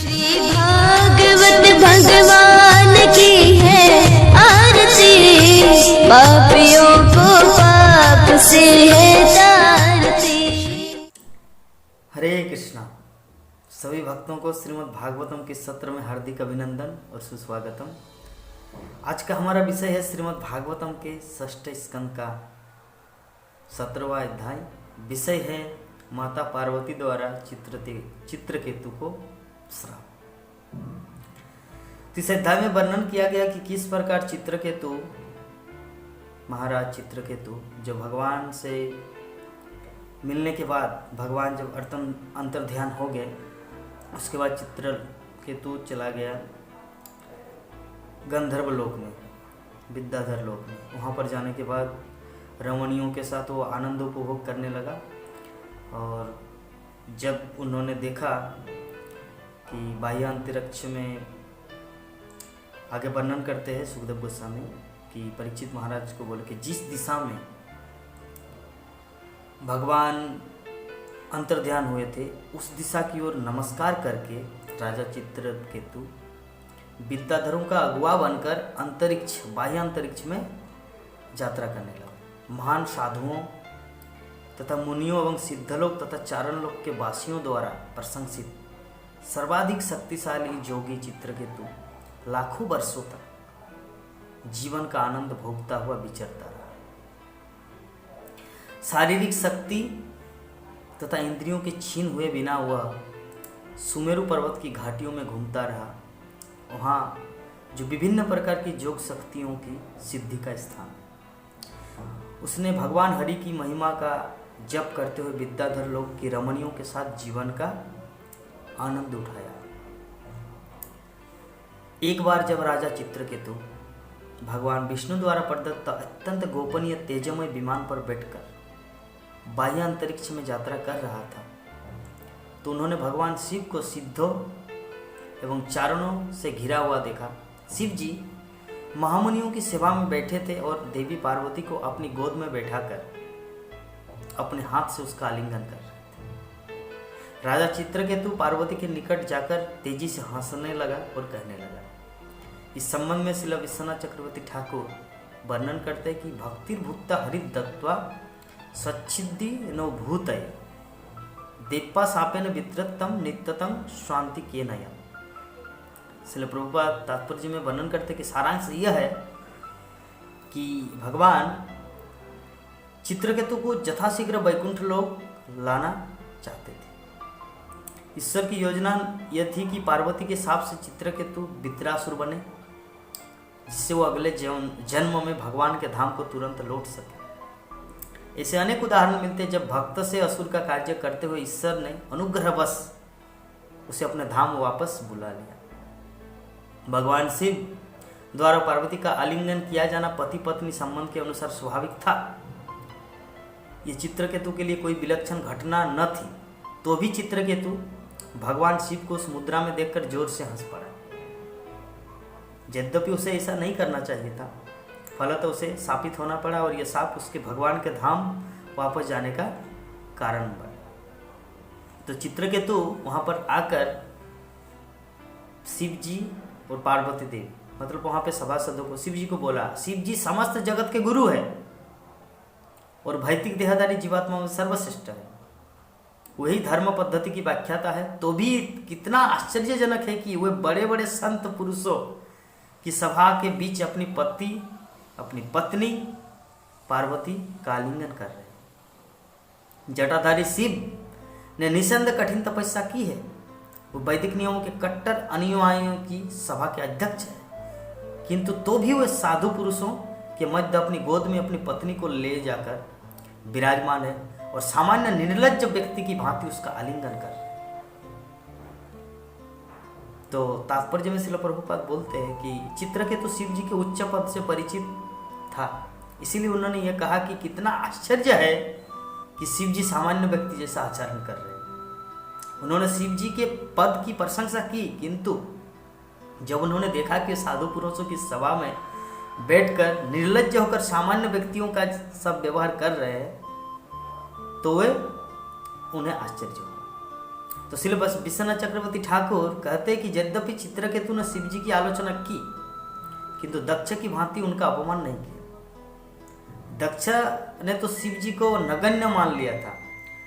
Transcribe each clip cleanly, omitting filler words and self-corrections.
श्री भागवत भगवान की है आरती, पापियों को पाप से है तारती। हरे कृष्णा। सभी भक्तों को श्रीमद् भागवतम के सत्र में हार्दिक अभिनंदन और सुस्वागतम। आज का हमारा विषय है श्रीमद् भागवतम के षष्ठ स्कंद का 17वां अध्याय। विषय है माता पार्वती द्वारा चित्रकेतु को श्राप। इस अध्याय में वर्णन किया गया कि किस प्रकार चित्रकेतु, महाराज चित्रकेतु, जो भगवान से मिलने के बाद भगवान जब अंतर्ध्यान हो गए, उसके बाद चित्रकेतु चला गया गंधर्व लोक में, विद्याधर लोक में। वहाँ पर जाने के बाद रमणियों के साथ वो आनंद उपभोग करने लगा। और जब उन्होंने देखा कि बाह्य अंतरिक्ष में, आगे वर्णन करते हैं सुखदेव गोस्वामी कि परीक्षित महाराज को बोले कि जिस दिशा में भगवान अंतर्ध्यान हुए थे उस दिशा की ओर नमस्कार करके राजा चित्रकेतु विद्याधरों का अगुवा बनकर अंतरिक्ष, बाह्य अंतरिक्ष में यात्रा करने लगा। महान साधुओं तथा मुनियों एवं सिद्धलोक तथा चारण लोक के वासियों द्वारा प्रशंसित सर्वाधिक शक्तिशाली जोगी चित्रकेतु लाखों वर्षों तक जीवन का आनंद भोगता हुआ विचरता रहा। शारीरिक शक्ति तथा इंद्रियों के छीन हुए बिना वह सुमेरु पर्वत की घाटियों में घूमता रहा। वहाँ जो विभिन्न प्रकार की योग शक्तियों की सिद्धि का स्थान। उसने भगवान हरि की महिमा का जप करते हुए विद्याधर लोक की रमणियों के साथ जीवन का आनंद उठाया। एक बार जब राजा चित्रकेतु भगवान विष्णु द्वारा प्रदत्त अत्यंत गोपनीय तेजमय विमान पर बैठकर बाह्य अंतरिक्ष में यात्रा कर रहा था, तो उन्होंने भगवान शिव को सिद्धों एवं चारणों से घिरा हुआ देखा। शिव जी महामुनियों की सेवा में बैठे थे और देवी पार्वती को अपनी गोद में बैठाकर अपने हाथ से उसका आलिंगन कर रहे थे। राजा चित्रकेतु पार्वती के निकट जाकर तेजी से हंसने लगा और कहने लगा। इस संबंध में श्रील विश्वनाथ चक्रवर्ती ठाकुर वर्णन करते हैं कि भक्तिर्भूता हरित दत्वा स्वच्छिद्धि नो भूतय देप्पा सापेन वित्रतम नित्यतम शांति के नयन। श्रील प्रभुपाद तात्पर्य में वर्णन करते कि सारांश यह है कि भगवान चित्रकेतु को यथाशीघ्र वैकुंठ लोक लाना चाहते थे। ईश्वर की योजना यह थी कि पार्वती के शाप से चित्रकेतु वित्रासुर बने, जिससे वो अगले जन्म में भगवान के धाम को तुरंत लौट सके। ऐसे अनेक उदाहरण मिलते हैं जब भक्त से असुर का कार्य करते हुए ईश्वर ने अनुग्रहवश उसे अपने धाम वापस बुला लिया। भगवान शिव द्वारा पार्वती का आलिंगन किया जाना पति पत्नी संबंध के अनुसार स्वाभाविक था। ये चित्रकेतु के लिए कोई विलक्षण घटना न थी, तो भी चित्रकेतु भगवान शिव को उस मुद्रा में देखकर जोर से हंस पड़ा। यद्यपि उसे ऐसा नहीं करना चाहिए था, फलतः उसे शापित होना पड़ा और यह शाप उसके भगवान के धाम वापस जाने का कारण बना। तो चित्रकेतु वहां पर आकर शिव जी और पार्वती देवी, मतलब वहां पे सभासदों को, शिव जी को बोला, शिव जी समस्त जगत के गुरु है और भौतिक देहधारी जीवात्मा में सर्वश्रेष्ठ है, वही धर्म पद्धति की व्याख्याता है। तो भी कितना आश्चर्यजनक है कि वे बड़े बड़े संत पुरुषों की सभा के बीच अपनी पत्नी पार्वती का आलिंगन कर रहे हैं। जटाधारी शिव ने निसंद कठिन तपस्या की है। वो वैदिक नियमों के कट्टर अनुयायियों की सभा के अध्यक्ष है, किंतु तो भी वे साधु पुरुषों के मध्य अपनी गोद में अपनी पत्नी को ले जाकर विराजमान है और सामान्य निर्लज्ज व्यक्ति की भांति उसका आलिंगन कर रहे हैं। तो तात्पर्य में श्रील प्रभुपाद बोलते हैं कि चित्रकेतु शिव जी के उच्च पद से परिचित था, इसीलिए उन्होंने यह कहा कि कितना आश्चर्य है कि शिव जी सामान्य व्यक्ति जैसा आचरण कर रहे हैं। उन्होंने शिव जी के पद की प्रशंसा की, किंतु जब उन्होंने देखा कि साधु पुरुषों की सभा में बैठकर निर्लज्ज होकर सामान्य व्यक्तियों का सब व्यवहार कर रहे हैं, तो वे उन्हें आश्चर्य हुआ। तो श्री विश्वनाथ चक्रवर्ती ठाकुर कहते हैं कि यद्यपि चित्रकेतु ने शिव जी की आलोचना की, किंतु दक्ष की भांति उनका अपमान नहीं किया। दक्ष ने तो शिव जी को नगण्य मान लिया था,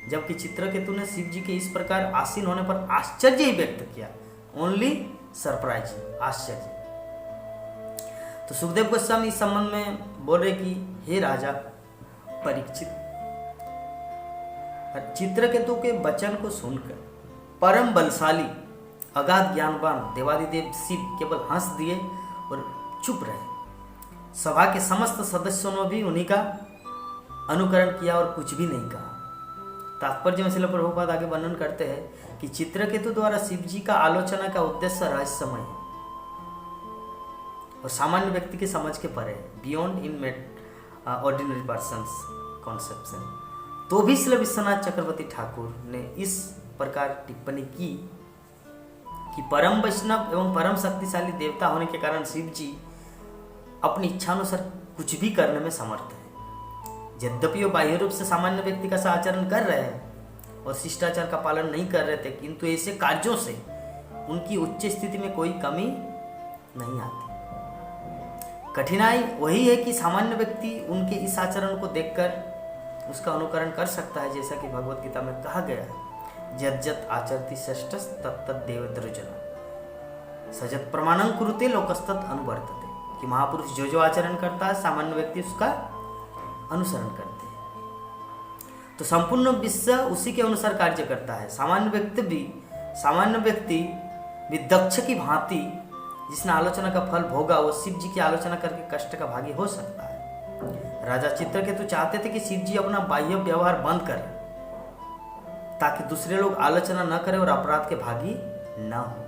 जबकि चित्रकेतु ने शिव जी के इस प्रकार आसीन होने पर आश्चर्य ही व्यक्त किया। ओनली सरप्राइज, आश्चर्य। तो सुखदेव गोस्वामी इस संबंध में बोल रहे कि हे राजा परीक्षित, चित्रकेतु के वचन को सुनकर परम बलशाली अगाध ज्ञानवान देवादिदेव शिव केवल हंस दिए और चुप रहे। सभा के समस्त सदस्यों ने भी उन्हीं का अनुकरण किया और कुछ भी नहीं कहा। तात्पर्य में श्रील प्रभुपाद आगे वर्णन करते हैं कि चित्रकेतु द्वारा शिव जी का आलोचना का उद्देश्य रहस्यमय है और सामान्य व्यक्ति की समझ के परे है, beyond in ordinary persons conception. तो भी श्री विश्वनाथ चक्रवर्ती ठाकुर ने इस प्रकार टिप्पणी की कि परम वैष्णव एवं परम शक्तिशाली देवता होने के कारण शिव जी अपनी इच्छानुसार कुछ भी करने में समर्थ है। यद्यपि वो बाह्य रूप से सामान्य व्यक्ति का सा आचरण कर रहे हैं और शिष्टाचार का पालन नहीं कर रहे थे, किंतु ऐसे कार्यों से उनकी उच्च स्थिति में कोई कमी नहीं आती। कठिनाई वही है कि सामान्य व्यक्ति उनके इस आचरण को देखकर उसका अनुकरण कर सकता है, जैसा कि भगवत गीता में कहा गया है, यज्जत आचरति श्रेष्ठस् तत्तत् देवद्रजन सजत प्रमाणं कुरुते लोकस्तत् अनुवर्तते, कि महापुरुष जो जो आचरण करता है सामान्य व्यक्ति उसका अनुसरण करते हैं। तो संपूर्ण विश्व उसी के अनुसार कार्य करता है। सामान्य व्यक्ति भी दक्ष की भांति जिसने आलोचना का फल भोगा, वो शिव जी की आलोचना करके कष्ट का भागी हो सकता है। राजा चित्रकेतु चाहते थे कि शिव जी अपना बाह्य व्यवहार बंद करें ताकि दूसरे लोग आलोचना न करें और अपराध के भागी न हो।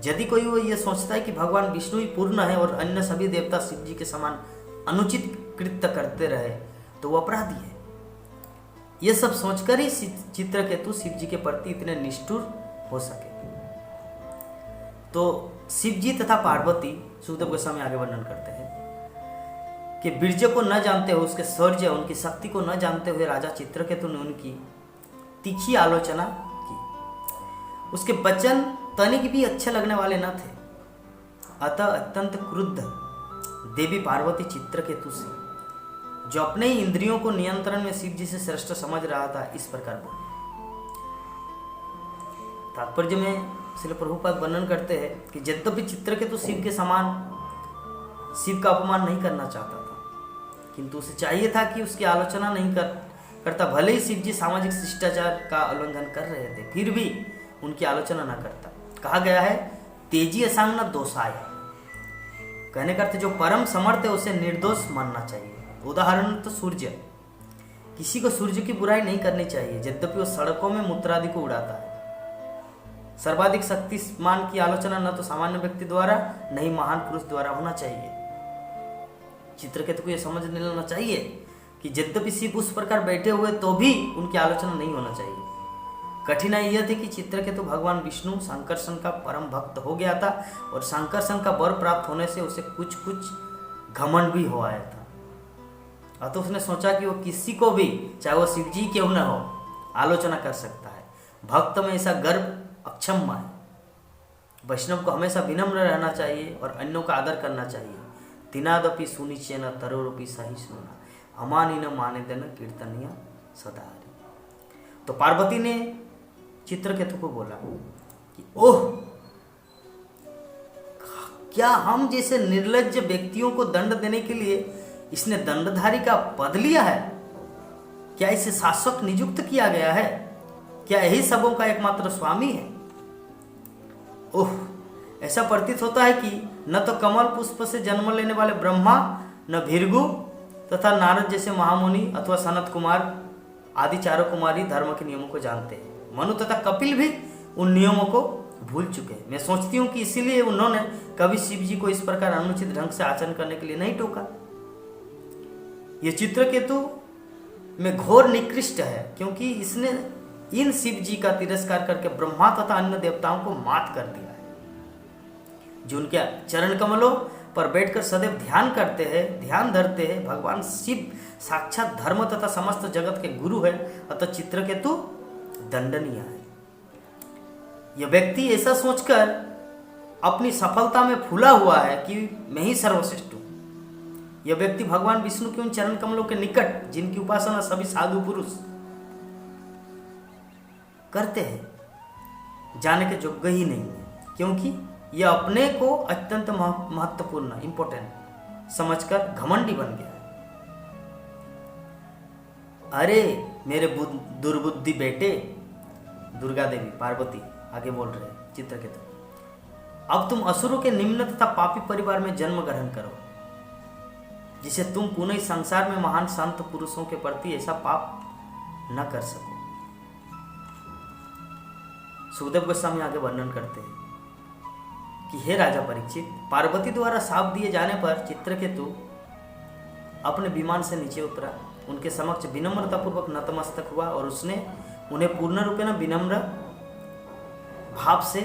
यदि कोई वो ये सोचता है कि भगवान विष्णु ही पूर्ण है और अन्य सभी देवता शिव जी के समान अनुचित कृत्य करते रहे, तो वो अपराधी है। ये सब सोचकर ही चित्रकेतु शिव जी के प्रति इतने निष्ठुर हो सके। तो शिव जी तथा पार्वती, सुखदेव गोस्वामी आगे वर्णन करते हैं कि बीर्ज को न जानते हुए, उसके शौर्य उनकी शक्ति को न जानते हुए राजा चित्रकेतु ने उनकी तीखी आलोचना की। उसके वचन तनिक भी अच्छे लगने वाले न थे। अतः अत्यंत क्रुद्ध देवी पार्वती चित्रकेतु से, जो अपने ही इंद्रियों को नियंत्रण में शिव जी से श्रेष्ठ समझ रहा था, इस प्रकार बोले। तात्पर्य में श्रील प्रभुपाद वर्णन करते हैं कि यद्यपि चित्रकेतु शिव के समान शिव का अपमान नहीं करना चाहता था, किंतु उसे चाहिए था कि उसकी आलोचना नहीं करता। भले ही शिव जी सामाजिक शिष्टाचार का उल्लंघन कर रहे थे, फिर भी उनकी आलोचना न करता। कहा गया है तेजी असांग न दोषाय, कहने का अर्थ जो परम समर्थ है उसे निर्दोष मानना चाहिए। उदाहरण तो सूर्य, किसी को सूर्य की बुराई नहीं करनी चाहिए, यद्यपि वो सड़कों में मूत्रादि को उड़ाता है। सर्वाधिक शक्तिमान की आलोचना न तो सामान्य व्यक्ति द्वारा न ही महान पुरुष द्वारा होना चाहिए। चित्रकेतु को यह समझ लेना चाहिए कि यद्यपि शिव उस प्रकार बैठे हुए तो भी उनकी आलोचना नहीं होना चाहिए। कठिनाई यह थी कि चित्रकेतु भगवान विष्णु शंकरसन का परम भक्त हो गया था और शंकरसन का वर प्राप्त होने से उसे कुछ घमंड भी हो आया था। अतः उसने सोचा कि वो किसी को भी, चाहे वो शिव जी क्यों न हो, आलोचना कर सकता है। भक्त में ऐसा गर्व अक्षम्य है। वैष्णव को हमेशा विनम्र रहना चाहिए और अन्यों का आदर करना चाहिए। तिनादपि सुनिचेन तरोरपि सहिष्णुना अमानी न माने देन कीर्तनीय सदाहरि। तो पार्वती ने चित्रकेतु को बोला कि ओह, क्या हम जैसे निर्लज्ज व्यक्तियों को दंड देने के लिए इसने दंडधारी का पद लिया है? क्या इसे शासक नियुक्त किया गया है? क्या यही सबों का एकमात्र स्वामी है? ओह, ऐसा प्रतीत होता है कि न तो कमल पुष्प से जन्म लेने वाले ब्रह्मा, न भृगु तथा नारद जैसे महामुनि अथवा सनत कुमार आदि चारों कुमारी धर्म के नियमों को जानते हैं। मनु तथा कपिल भी उन नियमों को भूल चुके हैं। मैं सोचती हूँ कि इसीलिए उन्होंने कभी शिव जी को इस प्रकार अनुचित ढंग से आचरण करने के लिए नहीं टोका। यह चित्रकेतु में घोर निकृष्ट है, क्योंकि इसने इन शिव जी का तिरस्कार करके ब्रह्मा तथा अन्य देवताओं को मात कर दिया है, जो उनके चरण कमलों पर बैठकर सदैव ध्यान करते हैं, ध्यान धरते हैं। भगवान शिव साक्षात धर्म तथा समस्त जगत के गुरु है, अतः चित्रकेतु दंडनीय है। यह व्यक्ति ऐसा सोचकर अपनी सफलता में फूला हुआ है कि मैं ही सर्वश्रेष्ठ हूं। यह व्यक्ति भगवान विष्णु के उन चरण कमलों के निकट, जिनकी उपासना सभी साधु पुरुष करते हैं, जाने के योग्य ही नहीं है, क्योंकि यह अपने को अत्यंत महत्वपूर्ण, इंपॉर्टेंट समझकर घमंडी बन गया है। अरे मेरे दुर्बुद्धि बेटे, दुर्गा देवी पार्वती आगे बोल रहे हैं चित्रकेतु, अब तुम असुरों के निम्न तथा पापी परिवार में जन्म ग्रहण करो, जिसे तुम पुनः इस संसार में महान संत पुरुषों के प्रति ऐसा पाप न कर सको। सुखदेव गोस्वामी आगे वर्णन करते हैं कि हे राजा परीक्षित, पार्वती द्वारा शाप दिए जाने पर चित्रकेतु अपने विमान से नीचे उतरा, उनके समक्ष विनम्रतापूर्वक नतमस्तक हुआ और उसने उन्हें पूर्ण रूपे न विनम्र भाव से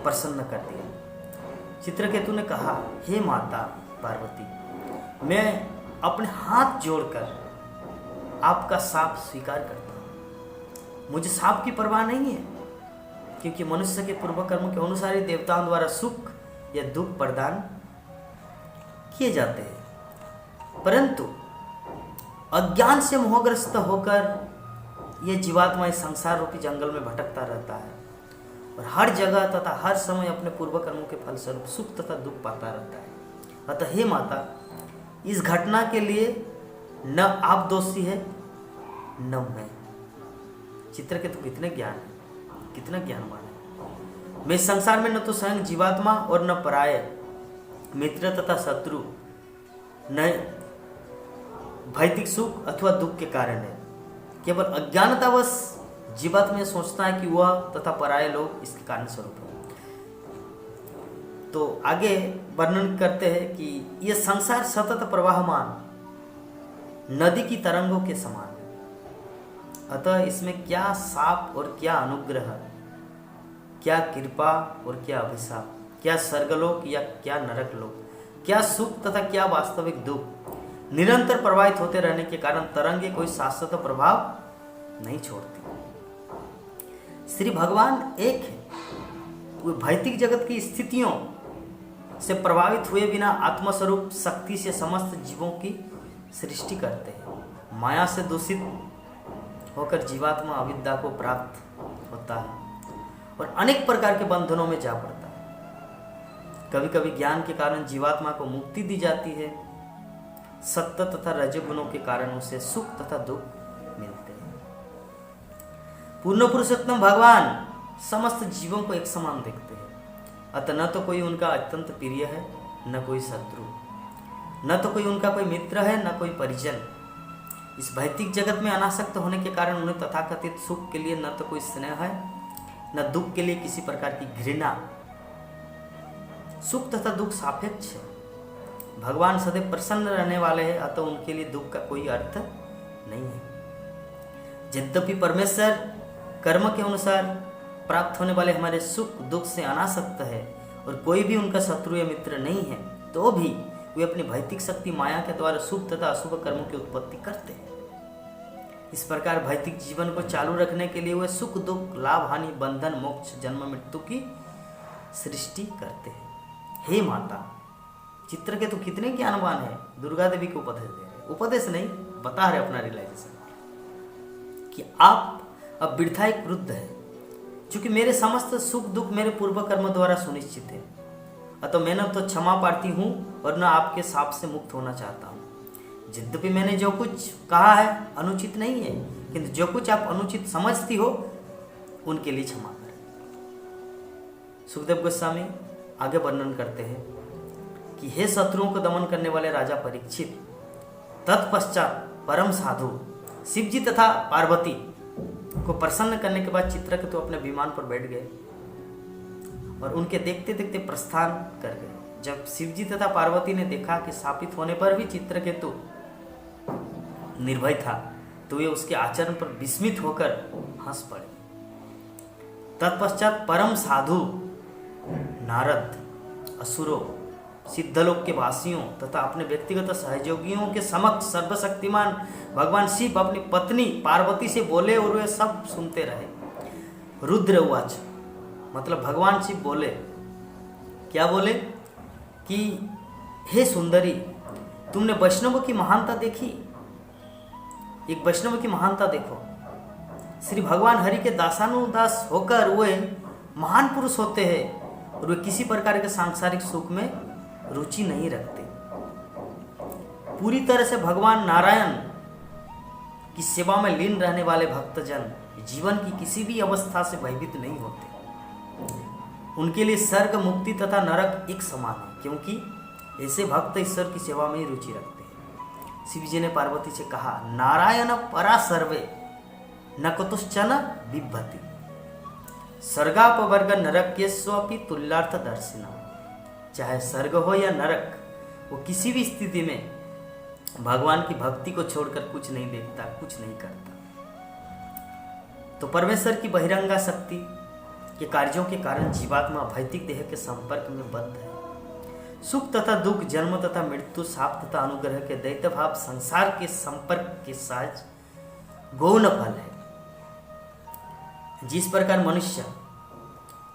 प्रसन्न कर दिया। चित्रकेतु ने कहा, हे माता पार्वती, मैं अपने हाथ जोड़कर आपका शाप स्वीकार करता हूँ। मुझे शाप की परवाह नहीं है, क्योंकि मनुष्य के पूर्व कर्मों के अनुसार ही देवताओं द्वारा सुख या दुख प्रदान किए जाते हैं, परंतु अज्ञान से मोहग्रस्त होकर यह जीवात्मा इस संसार रूपी जंगल में भटकता रहता है और हर जगह तथा हर समय अपने पूर्व कर्मों के फलस्वरूप सुख तथा दुख पाता रहता है। अतः हे माता, इस घटना के लिए न आप दोषी है न मैं। चित्रकेतु कितने ज्ञान है, कितना ज्ञानवान है। मैं संसार में न तो स्वयं जीवात्मा और न पराय मित्र तथा शत्रु, न भौतिक सुख अथवा दुख के कारण है। केवल अज्ञानतावश जीवात्मा सोचता है कि वह तथा पराये लोग इसके कारण स्वरूप है। तो आगे वर्णन करते हैं कि यह संसार सतत प्रवाहमान नदी की तरंगों के समान है, अतः इसमें क्या शाप और क्या अनुग्रह, क्या कृपा और क्या अभिशाप, क्या स्वर्गलोक या क्या नरकलोक, क्या सुख तथा क्या वास्तविक दुख निरंतर प्रवाहित होते रहने के कारण तरंगे कोई शाश्वत प्रभाव नहीं छोड़ती। श्री भगवान एक है, वे भौतिक जगत की स्थितियों से प्रभावित हुए बिना आत्मस्वरूप शक्ति से समस्त जीवों की सृष्टि करते हैं। माया से दूषित होकर जीवात्मा अविद्या को प्राप्त होता है और अनेक प्रकार के बंधनों में जा पड़ता है। कभी कभी ज्ञान के कारण जीवात्मा को मुक्ति दी जाती है, सत्य तथा रजोगुणों के कारण उसे सुख तथा दुख मिलते हैं। पूर्ण पुरुषोत्तम भगवान समस्त जीवों को एक समान देखते हैं, अतः न तो कोई उनका अत्यंत प्रिय है, न कोई शत्रु, न तो कोई उनका कोई मित्र है, न कोई परिजन। इस भौतिक जगत में अनासक्त होने के कारण उन्हें तथाकथित सुख के लिए न तो कोई स्नेह है, न दुख के लिए किसी प्रकार की घृणा। सुख तथा दुख सापेक्ष है। भगवान सदैव प्रसन्न रहने वाले हैं, अतः उनके लिए दुख का कोई अर्थ नहीं है। यद्यपि परमेश्वर कर्म के अनुसार प्राप्त होने वाले हमारे सुख दुख से अनासक्त है और कोई भी उनका शत्रु या मित्र नहीं है, तो भी वे अपनी भौतिक शक्ति माया के द्वारा शुभ तथा अशुभ कर्मों की उत्पत्ति करते हैं। इस प्रकार भौतिक जीवन को चालू रखने के लिए वे सुख दुख, लाभ हानि, बंधन, मोक्ष, जन्म मृत्यु की सृष्टि करते हैं। हे माता, चित्रकेतु कितने ज्ञानवान है, दुर्गा देवी को उपदेश दे रहे, उपदेश नहीं बता रहे अपना रियलाइजेशन कि आप अब वृथा एक वृद्ध है, क्योंकि मेरे समस्त सुख दुख मेरे पूर्व कर्म द्वारा सुनिश्चित है, अतः मैं न तो क्षमा प्रार्थी हूँ और न आपके शाप से मुक्त होना चाहता हूँ। यद्यपि मैंने जो कुछ कहा है अनुचित नहीं है, किंतु जो कुछ आप अनुचित समझती हो उनके लिए क्षमा करें। सुखदेव गोस्वामी आगे वर्णन करते हैं कि हे शत्रुओं को दमन करने वाले राजा परीक्षित, तत्पश्चात परम साधु शिवजी तथा पार्वती को प्रसन्न करने के बाद चित्रकेतु अपने विमान पर बैठ गए और उनके देखते देखते प्रस्थान कर गए। जब शिवजी तथा पार्वती ने देखा कि शापित होने पर भी चित्रकेतु निर्भय था, तो वे उसके आचरण पर विस्मित होकर हंस पड़े। तत्पश्चात परम साधु नारद, असुरों, सिद्धलोक के वासियों तथा अपने व्यक्तिगत सहयोगियों के समक्ष सर्वशक्तिमान भगवान शिव अपनी पत्नी पार्वती से बोले और वे सब सुनते रहे। रुद्र उवाच, मतलब भगवान शिव बोले, क्या बोले कि हे सुंदरी, तुमने वैष्णव की महानता देखी? एक वैष्णव की महानता देखो। श्री भगवान हरि के दासानुदास होकर वे महान पुरुष होते हैं और वे किसी प्रकार के सांसारिक सुख में रुचि नहीं रखते। पूरी तरह से भगवान नारायण की सेवा में लीन रहने वाले भक्तजन जीवन की किसी भी अवस्था से भयभीत नहीं होते। उनके लिए स्वर्ग, मुक्ति तथा नरक एक समान है, क्योंकि ऐसे भक्त ईश्वर की सेवा में ही रुचि रखते हैं। शिव जी ने पार्वती से कहा, नारायण परा सर्वे न कुतुश्चन बिभ्यति स्वर्गापवर्ग नरकेष्वपि तुल्यार्थ दर्शिना। चाहे स्वर्ग हो या नरक, वो किसी भी स्थिति में भगवान की भक्ति को छोड़कर कुछ नहीं देखता, कुछ नहीं करता। तो परमेश्वर की बहिरंगा शक्ति के कार्यों के कारण जीवात्मा भौतिक देह के संपर्क में बद्ध है। सुख तथा दुख, जन्म तथा मृत्यु, शाप तथा अनुग्रह के दैत्य भाव संसार के संपर्क के साथ गौण फल है। जिस प्रकार मनुष्य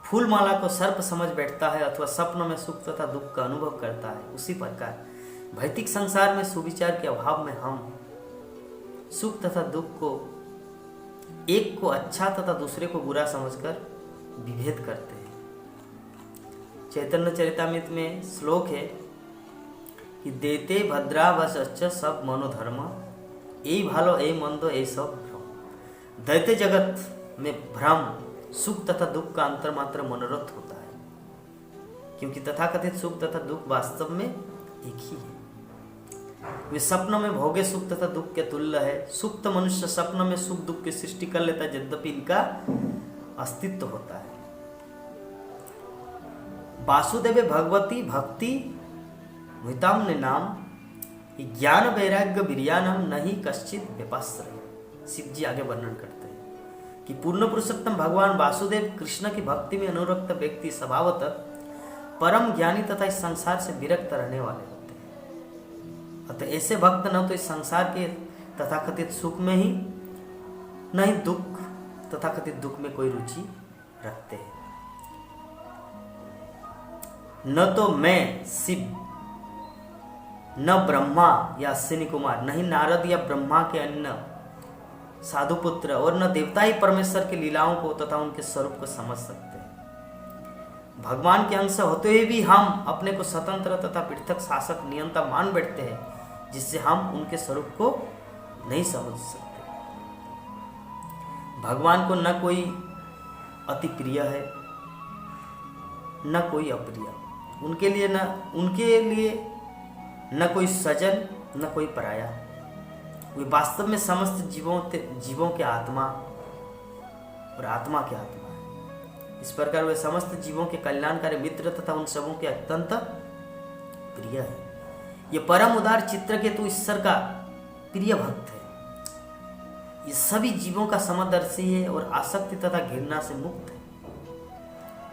फूल माला को सर्प समझ बैठता है अथवा स्वप्न में सुख तथा दुख का अनुभव करता है, उसी प्रकार भौतिक संसार में सुविचार के अभाव में हम सुख तथा दुख को, एक को अच्छा तथा दूसरे को बुरा समझकर विभेद करते हैं। चैतन्य चरितामृत में श्लोक है कि देते भद्रावश्च सब मनोधर्म, यही भालो यही मंदो यही सब भ्रम। दैत्य जगत में भ्रम, सुख तथा दुख का अंतर मात्र मनोरथ होता है, क्योंकि तथाकथित सुख तथा दुख वास्तव में एक ही है। वे स्वप्न में भोगे सुख तथा दुख के तुल्य है। सुप्त मनुष्य स्वप्न में सुख दुख की सृष्टि कर लेता है, यद्यपि इनका अस्तित्व होता है। वासुदेव भगवती भक्ति मुहिताम ने नाम, ज्ञान वैराग्य वीर्यानम नहीं कश्चित व्यपाश्रय। शिव जी आगे वर्णन करते हैं कि पूर्ण पुरुषोत्तम भगवान वासुदेव कृष्ण की भक्ति में अनुरक्त व्यक्ति स्वभावतः परम ज्ञानी तथा इस संसार से विरक्त रहने वाले होते हैं। अतः ऐसे भक्त न तो इस संसार के तथाकथित सुख में ही, न ही दुख तथाकथित दुख में कोई रुचि रखते हैं। न तो मैं शिव, न ब्रह्मा या अश्विनी कुमार, नहीं नारद या ब्रह्मा के अन्य साधु पुत्र, और न देवता ही परमेश्वर की लीलाओं को तथा उनके स्वरूप को समझ सकते हैं। भगवान के अंश होते हुए भी हम अपने को स्वतंत्र तथा पृथक शासक नियंता मान बैठते हैं, जिससे हम उनके स्वरूप को नहीं समझ सकते। भगवान को न कोई अति प्रिय है, न कोई अप्रिय। उनके लिए न कोई सजन, न कोई पराया। वे वास्तव में समस्त जीवों के आत्मा और आत्मा के आत्मा है। इस प्रकार वे समस्त जीवों के कल्याणकारी मित्र तथा उन सबों के अत्यंत प्रिय है। ये परम उदार चित्रकेतु ईश्वर का प्रिय भक्त है। ये सभी जीवों का समदर्शी है और आसक्ति तथा घृणा से मुक्त है।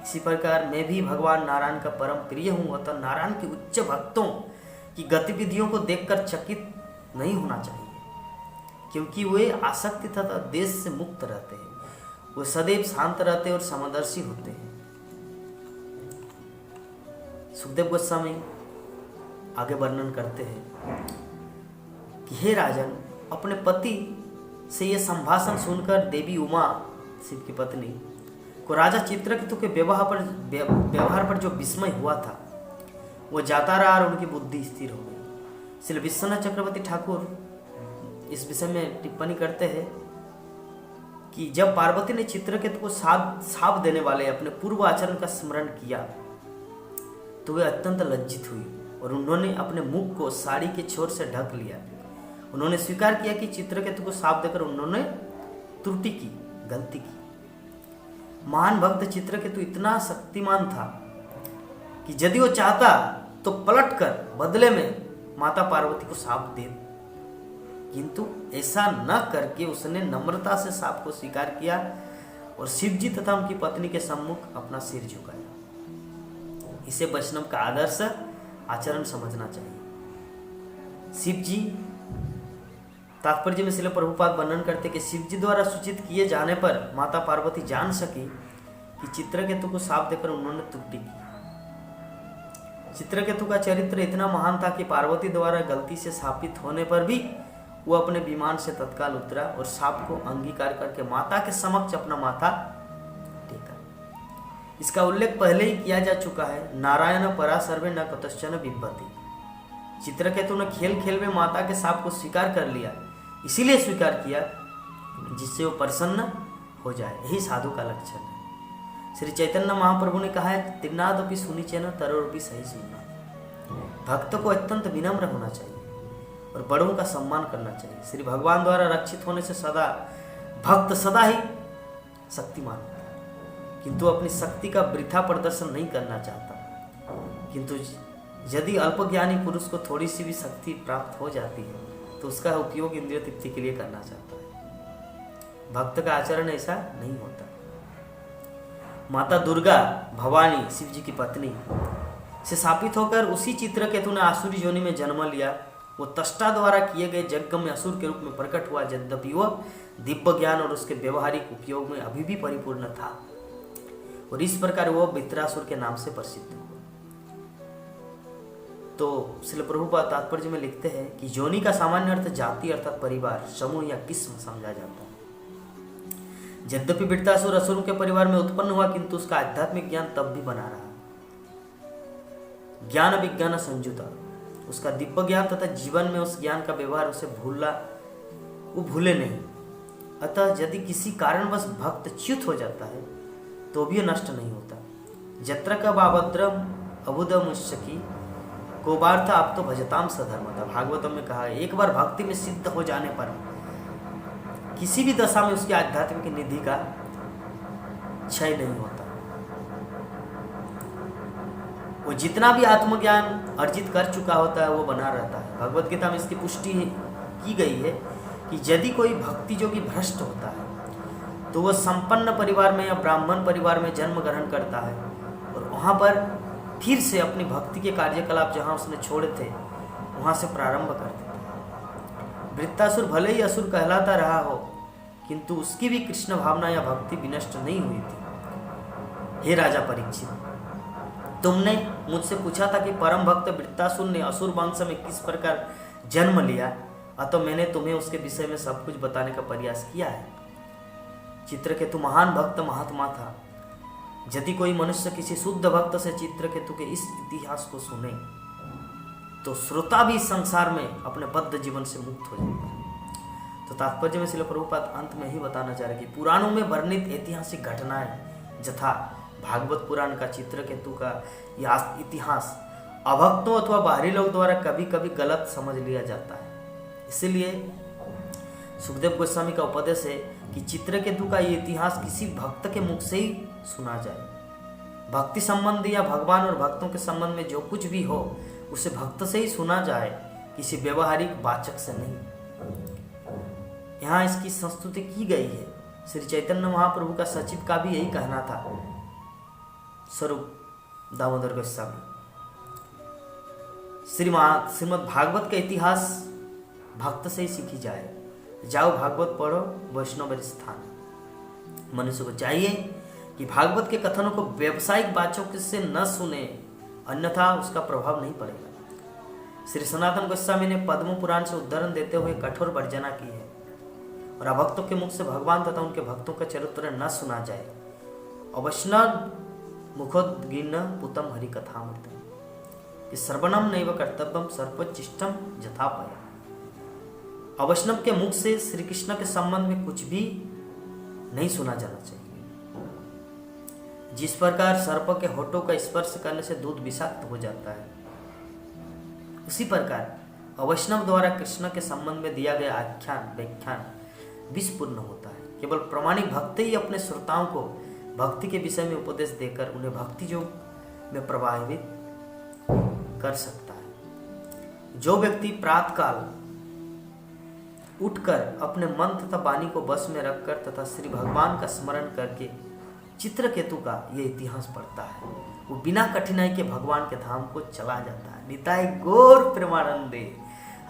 इसी प्रकार मैं भी भगवान नारायण का परम प्रिय हूँ। अतः नारायण के उच्च भक्तों की गतिविधियों को देखकर चकित नहीं होना चाहिए, क्योंकि वे आसक्ति तथा देश से मुक्त रहते हैं। वे सदैव शांत रहते और समदर्शी होते हैं। सुखदेव गोस्वामी आगे वर्णन करते हैं कि हे राजन, अपने पति से यह संभाषण सुनकर देवी उमा, शिव की पत्नी, को राजा चित्रकेतु के व्यवहार पर जो विस्मय हुआ था, वो जाता रहा और उनकी बुद्धि स्थिर हो गई। श्री विश्वनाथ चक्रवर्ती ठाकुर इस विषय में टिप्पणी करते हैं कि जब पार्वती ने चित्रकेतु को शाप देने वाले अपने पूर्व आचरण का स्मरण किया, तो वे अत्यंत लज्जित हुई और उन्होंने अपने मुख को साड़ी के छोर से ढक लिया। उन्होंने स्वीकार किया कि चित्रकेतु को शाप देकर उन्होंने त्रुटि की, गलती की। महान भक्त चित्रकेतु इतना शक्तिमान था कि यदि वो चाहता तो पलटकर बदले में माता पार्वती को शाप दे, किंतु ऐसा न करके उसने नम्रता से शाप को स्वीकार किया और शिव जी तथा उनकी पत्नी के सम्मुख अपना सिर झुकाया। इसे वैष्णव का आदर्श आचरण समझना चाहिए। शिव जी तात्पर्य में श्रील प्रभुपाद वर्णन करते कि शिव जी द्वारा सूचित किए जाने पर माता पार्वती जान सकी कि चित्रकेतु को साप देकर उन्होंने त्रुटि की। चित्रकेतु का चरित्र इतना महान था कि पार्वती द्वारा गलती से शापित होने पर भी वो अपने विमान से तत्काल उतरा और साप को अंगीकार करके माता के समक्ष अपना माथा टेका। इसका उल्लेख पहले ही किया जा चुका है, नारायण परा सर्वे न कतश्चन बिभ्यति। चित्रकेतु ने खेल खेल में माता के साप को स्वीकार कर लिया, इसीलिए स्वीकार किया जिससे वो प्रसन्न हो जाए। यही साधु का लक्षण है। श्री चैतन्य महाप्रभु ने कहा है, तिन्नादपि सुनिचेन तरोरपि सही सुनना। भक्त को अत्यंत विनम्र होना चाहिए और बड़ों का सम्मान करना चाहिए। श्री भगवान द्वारा रक्षित होने से भक्त सदा ही शक्तिमान होता है, किंतु अपनी शक्ति का वृथा प्रदर्शन नहीं करना चाहता। किंतु यदि अल्पज्ञानी पुरुष को थोड़ी सी भी शक्ति प्राप्त हो जाती है तो उसका उपयोग इंद्रिय तृप्ति के लिए करना चाहता है। भक्त का आचरण ऐसा नहीं होता। माता दुर्गा भवानी शिव जी की पत्नी से शापित होकर उसी चित्रकेतु ने आसुरी योनि में जन्म लिया। वो तष्टा द्वारा किए गए यज्ञ में असुर के रूप में प्रकट हुआ, यद्यपि वह दिव्य ज्ञान और उसके व्यवहारिक उपयोग में अभी भी परिपूर्ण था और इस प्रकार वह वित्रासुर के नाम से प्रसिद्ध हुआ। तो श्रील प्रभुपाद तात्पर्य में लिखते हैं कि योनि का सामान्य अर्थ जाति अर्थात परिवार, समूह या किस्म समझा जाता है। यद्यपि वृत्रासुर असुरों के परिवार में उत्पन्न हुआ, किंतु उसका आध्यात्मिक ज्ञान तब भी बना रहा। ज्ञान विज्ञान संयुता, उसका दिव्य ज्ञान तथा जीवन में उस ज्ञान का व्यवहार उसे वो भूले नहीं। अतः यदि किसी कारणवश भक्त च्युत हो जाता है तो भी नष्ट नहीं होता। जत्र का बाभद्रम अबुदमुष्यकी कोबार्थ आप तो भजताम सधर्मता। भागवतम में कहा है, एक बार भक्ति में सिद्ध हो जाने पर किसी भी दशा में उसकी आध्यात्मिक निधि का क्षय नहीं होता। वो जितना भी आत्मज्ञान अर्जित कर चुका होता है वो बना रहता है। भगवत गीता में इसकी पुष्टि की गई है कि यदि कोई भक्ति जोगी भ्रष्ट होता है तो वह संपन्न परिवार में या ब्राह्मण परिवार में जन्म ग्रहण करता है और वहाँ पर फिर से अपनी भक्ति के कार्यकलाप जहाँ उसने छोड़े थे वहाँ से प्रारंभ कर देता है। वृत्रासुर भले ही असुर कहलाता रहा हो, किंतु उसकी भी कृष्ण भावना या भक्ति विनष्ट नहीं हुई थी। हे राजा परीक्षित, तुमने मुझसे पूछा था कि परम भक्त वृत्रासुर ने असुर वंश में किस प्रकार जन्म लिया, अतः मैंने तुम्हें उसके विषय में सब कुछ बताने का प्रयास किया है। चित्रकेतु महान भक्त महात्मा था। यदि कोई मनुष्य किसी शुद्ध भक्त से चित्रकेतु के इस इतिहास को सुने तो श्रोता भी संसार में अपने बद्ध जीवन से मुक्त हो जाएगा। तो तात्पर्य में श्रील प्रभुपाद अंत में ही बताना चाह रहे कि पुराणों में वर्णित ऐतिहासिक घटनाएं यथा भागवत पुराण का चित्रकेतु का इतिहास अभक्तों अथवा बाहरी लोग द्वारा कभी कभी गलत समझ लिया जाता है। इसीलिए सुखदेव गोस्वामी का उपदेश है कि चित्रकेतु का ये इतिहास किसी भक्त के मुख से ही सुना जाए। भक्ति संबंधी या भगवान और भक्तों के संबंध में जो कुछ भी हो उसे भक्त से ही सुना जाए, किसी व्यवहारिक वाचक से नहीं। यहाँ इसकी संस्तुति की गई है। श्री चैतन्य महाप्रभु का सचिव का भी यही कहना था, स्वरूप दामोदर गोस्वामी। श्रीमद् भागवत का इतिहास भक्त से ही सीखी जाए। जाओ भागवत पढ़ो वैष्णव स्थान। मनुष्य को चाहिए कि भागवत के कथनों को व्यावसायिक वाचक से न सुने, अन्यथा उसका प्रभाव नहीं पड़ेगा। श्री सनातन गोस्वामी ने पद्म पुराण से उदाहरण देते हुए कठोर वर्जना की है और अभक्तों के मुख से भगवान तथा उनके भक्तों का चरित्र न सुना जाए। अवश्य मुखोद्गीर्ण पुतम हरि कथामृतम, सर्वनम नैव कर्तव्यम सर्वोच्चिष्टम यथापया। अवैष्णव के मुख से श्री कृष्ण के संबंध में कुछ भी नहीं सुना जाना चाहिए। जिस प्रकार सर्प के होठों का स्पर्श करने से दूध विषाक्त हो जाता है, उसी प्रकार अवैष्णव द्वारा कृष्ण के संबंध में दिया गया आख्यान व्याख्यान विषपूर्ण होता है। केवल प्रामाणिक भक्त ही अपने श्रोताओं को भक्ति के विषय में उपदेश देकर उन्हें भक्ति योग में प्रभावित कर सकता है। जो व्यक्ति प्रातःकाल उठकर अपने मन तथा वाणी को बस में रखकर तथा श्री भगवान का स्मरण करके चित्रकेतु का ये इतिहास पढ़ता है, वो बिना कठिनाई के भगवान के धाम को चला जाता है। निताय गौर प्रेमानंदे,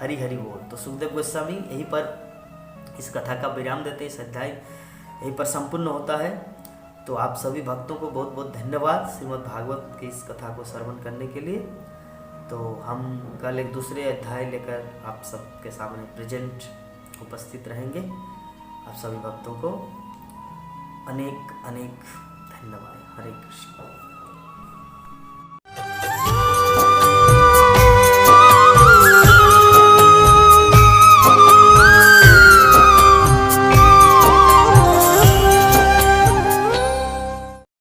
हरि हरि बोल। तो सुखदेव गोस्वामी यहीं पर इस कथा का विराम देते हैं। इस अध्याय यहीं पर संपूर्ण होता है। तो आप सभी भक्तों को बहुत बहुत धन्यवाद श्रीमद् भागवत की इस कथा को श्रवण करने के लिए। तो हम कल एक दूसरे अध्याय लेकर आप सबके सामने प्रेजेंट उपस्थित रहेंगे। आप सभी भक्तों को अनेक अनेक धन्यवाद। हरे कृष्ण।